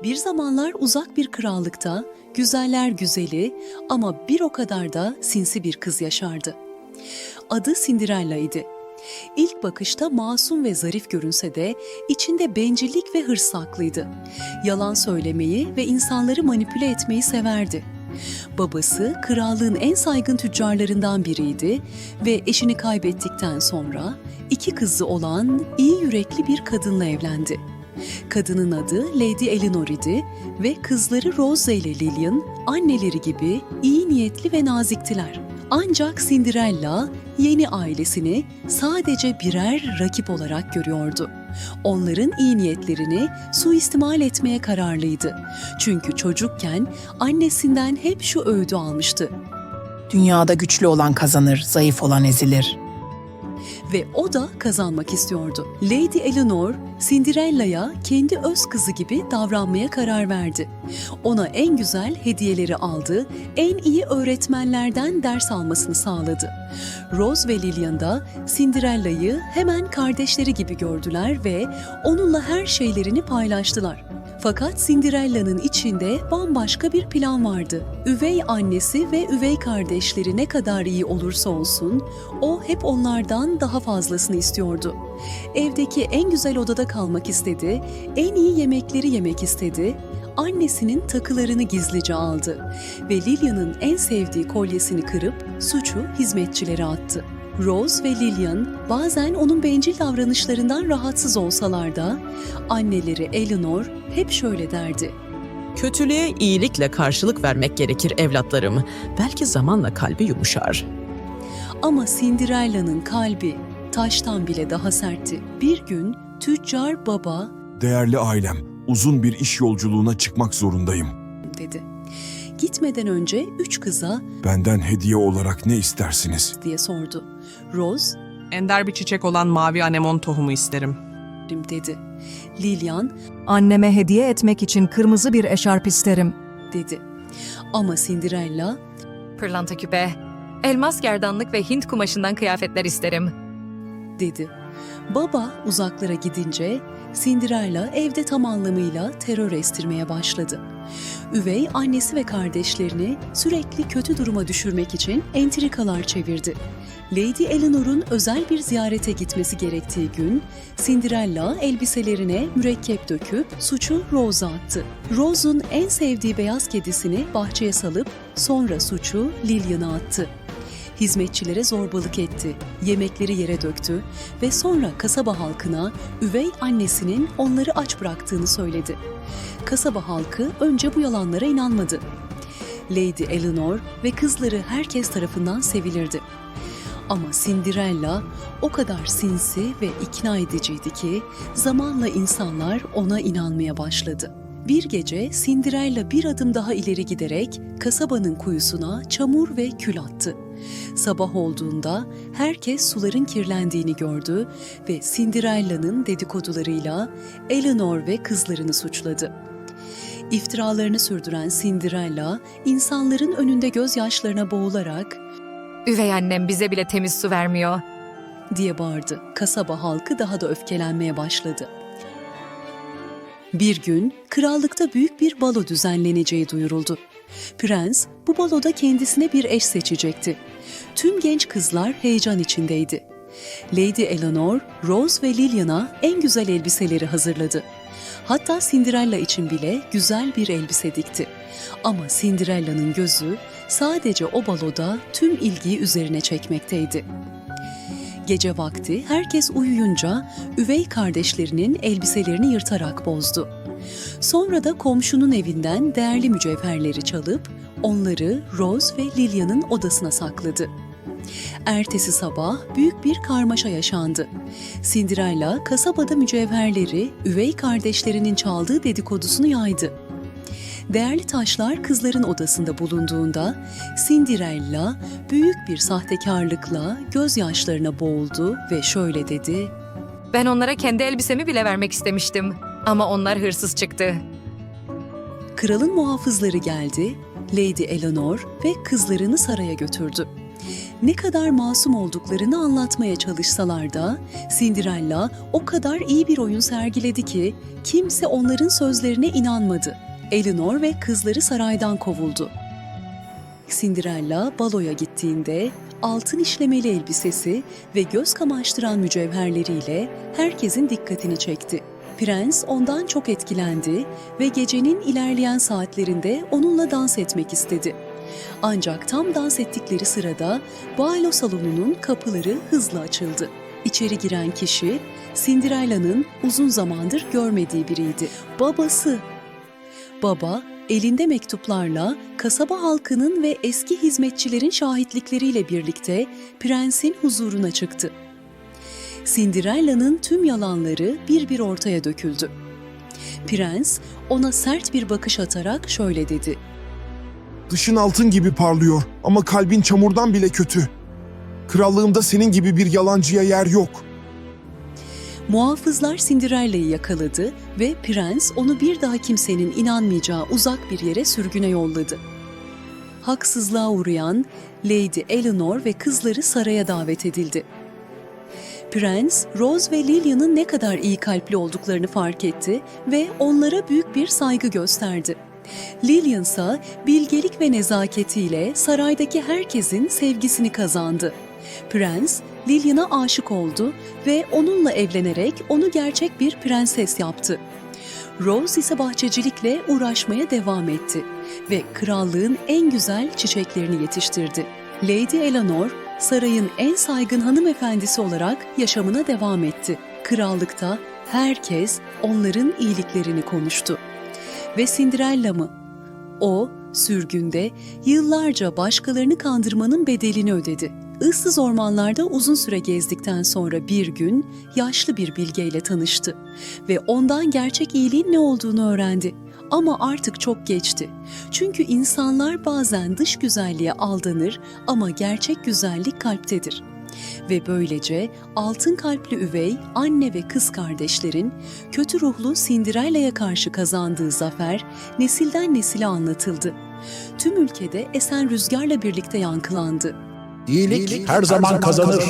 Bir zamanlar uzak bir krallıkta güzeller güzeli ama bir o kadar da sinsi bir kız yaşardı. Adı Cinderella idi. İlk bakışta masum ve zarif görünse de içinde bencillik ve hırs saklıydı. Yalan söylemeyi ve insanları manipüle etmeyi severdi. Babası krallığın en saygın tüccarlarından biriydi ve eşini kaybettikten sonra iki kızı olan iyi yürekli bir kadınla evlendi. Kadının adı Lady Eleanor idi ve kızları Rose ile Lillian anneleri gibi iyi niyetli ve naziktiler. Ancak Cinderella yeni ailesini sadece birer rakip olarak görüyordu. Onların iyi niyetlerini suistimal etmeye kararlıydı. Çünkü çocukken annesinden hep şu öğüdü almıştı. Dünyada güçlü olan kazanır, zayıf olan ezilir. Ve o da kazanmak istiyordu. Lady Eleanor, Cinderella'ya kendi öz kızı gibi davranmaya karar verdi. Ona en güzel hediyeleri aldı, en iyi öğretmenlerden ders almasını sağladı. Rose ve Lillian da Cinderella'yı hemen kardeşleri gibi gördüler ve onunla her şeylerini paylaştılar. Fakat Cinderella'nın içinde bambaşka bir plan vardı. Üvey annesi ve üvey kardeşleri ne kadar iyi olursa olsun, o hep onlardan daha fazlasını istiyordu. Evdeki en güzel odada kalmak istedi, en iyi yemekleri yemek istedi, annesinin takılarını gizlice aldı ve Lillian'ın en sevdiği kolyesini kırıp suçu hizmetçilere attı. Rose ve Lillian bazen onun bencil davranışlarından rahatsız olsalar da anneleri Eleanor hep şöyle derdi. Kötülüğe iyilikle karşılık vermek gerekir evlatlarım. Belki zamanla kalbi yumuşar. Ama Cinderella'nın kalbi taştan bile daha sertti. Bir gün tüccar baba "Değerli ailem, uzun bir iş yolculuğuna çıkmak zorundayım," dedi. Gitmeden önce üç kıza "Benden hediye olarak ne istersiniz?" diye sordu. Rose Ender bir çiçek olan mavi anemon tohumu isterim. dedi. Lillian Anneme hediye etmek için kırmızı bir eşarp isterim. dedi. Ama Cinderella Pırlanta küpe, elmas gerdanlık ve Hint kumaşından kıyafetler isterim. dedi. Baba uzaklara gidince Cinderella evde tam anlamıyla terör estirmeye başladı. Üvey annesi ve kardeşlerini sürekli kötü duruma düşürmek için entrikalar çevirdi. Lady Eleanor'un özel bir ziyarete gitmesi gerektiği gün Cinderella elbiselerine mürekkep döküp suçu Rose'a attı. Rose'un en sevdiği beyaz kedisini bahçeye salıp sonra suçu Lillian'a attı. Hizmetçilere zorbalık etti, yemekleri yere döktü ve sonra kasaba halkına üvey annesinin onları aç bıraktığını söyledi. Kasaba halkı önce bu yalanlara inanmadı. Lady Eleanor ve kızları herkes tarafından sevilirdi. Ama Cinderella o kadar sinsi ve ikna ediciydi ki zamanla insanlar ona inanmaya başladı. Bir gece Cinderella bir adım daha ileri giderek kasabanın kuyusuna çamur ve kül attı. Sabah olduğunda herkes suların kirlendiğini gördü ve Cinderella'nın dedikodularıyla Eleanor ve kızlarını suçladı. İftiralarını sürdüren Cinderella, insanların önünde gözyaşlarına boğularak Üvey annem bize bile temiz su vermiyor. diye bağırdı. Kasaba halkı daha da öfkelenmeye başladı. Bir gün krallıkta büyük bir balo düzenleneceği duyuruldu. Prens bu baloda kendisine bir eş seçecekti. Tüm genç kızlar heyecan içindeydi. Lady Eleanor, Rose ve Lillian'a en güzel elbiseleri hazırladı. Hatta Cinderella için bile güzel bir elbise dikti. Ama Cinderella'nın gözü sadece o baloda tüm ilgiyi üzerine çekmekteydi. Gece vakti herkes uyuyunca üvey kardeşlerinin elbiselerini yırtarak bozdu. Sonra da komşunun evinden değerli mücevherleri çalıp onları Rose ve Lillian'ın odasına sakladı. Ertesi sabah büyük bir karmaşa yaşandı. Cinderella kasabada mücevherleri üvey kardeşlerinin çaldığı dedikodusunu yaydı. Değerli taşlar kızların odasında bulunduğunda Cinderella büyük bir sahtekarlıkla gözyaşlarına boğuldu ve şöyle dedi. Ben onlara kendi elbisemi bile vermek istemiştim. Ama onlar hırsız çıktı. Kralın muhafızları geldi, Lady Eleanor ve kızlarını saraya götürdü. Ne kadar masum olduklarını anlatmaya çalışsalar da Cinderella o kadar iyi bir oyun sergiledi ki kimse onların sözlerine inanmadı. Eleanor ve kızları saraydan kovuldu. Cinderella baloya gittiğinde altın işlemeli elbisesi ve göz kamaştıran mücevherleriyle herkesin dikkatini çekti. Prens ondan çok etkilendi ve gecenin ilerleyen saatlerinde onunla dans etmek istedi. Ancak tam dans ettikleri sırada balo salonunun kapıları hızla açıldı. İçeri giren kişi Cinderella'nın uzun zamandır görmediği biriydi. Babası. Baba elinde mektuplarla kasaba halkının ve eski hizmetçilerin şahitlikleriyle birlikte prensin huzuruna çıktı. Cinderella'nın tüm yalanları bir bir ortaya döküldü. Prens ona sert bir bakış atarak şöyle dedi: Dışın altın gibi parlıyor ama kalbin çamurdan bile kötü. Krallığımda senin gibi bir yalancıya yer yok. Muhafızlar Cinderella'yı yakaladı ve prens onu bir daha kimsenin inanmayacağı uzak bir yere sürgüne yolladı. Haksızlığa uğrayan Lady Eleanor ve kızları saraya davet edildi. Prens, Rose ve Lilian'ın ne kadar iyi kalpli olduklarını fark etti ve onlara büyük bir saygı gösterdi. Lilian ise bilgelik ve nezaketiyle saraydaki herkesin sevgisini kazandı. Prens, Lilian'a aşık oldu ve onunla evlenerek onu gerçek bir prenses yaptı. Rose ise bahçecilikle uğraşmaya devam etti ve krallığın en güzel çiçeklerini yetiştirdi. Lady Eleanor, sarayın en saygın hanımefendisi olarak yaşamına devam etti. Krallıkta herkes onların iyiliklerini konuştu. Ve Cinderella mı? O, sürgünde yıllarca başkalarını kandırmanın bedelini ödedi. Issız ormanlarda uzun süre gezdikten sonra bir gün yaşlı bir bilgeyle tanıştı ve ondan gerçek iyiliğin ne olduğunu öğrendi. Ama artık çok geçti. Çünkü insanlar bazen dış güzelliğe aldanır ama gerçek güzellik kalptedir. Ve böylece altın kalpli üvey anne ve kız kardeşlerin kötü ruhlu Cinderella'ya karşı kazandığı zafer nesilden nesile anlatıldı. Tüm ülkede esen rüzgarla birlikte yankılandı. İyilik her zaman kazanır.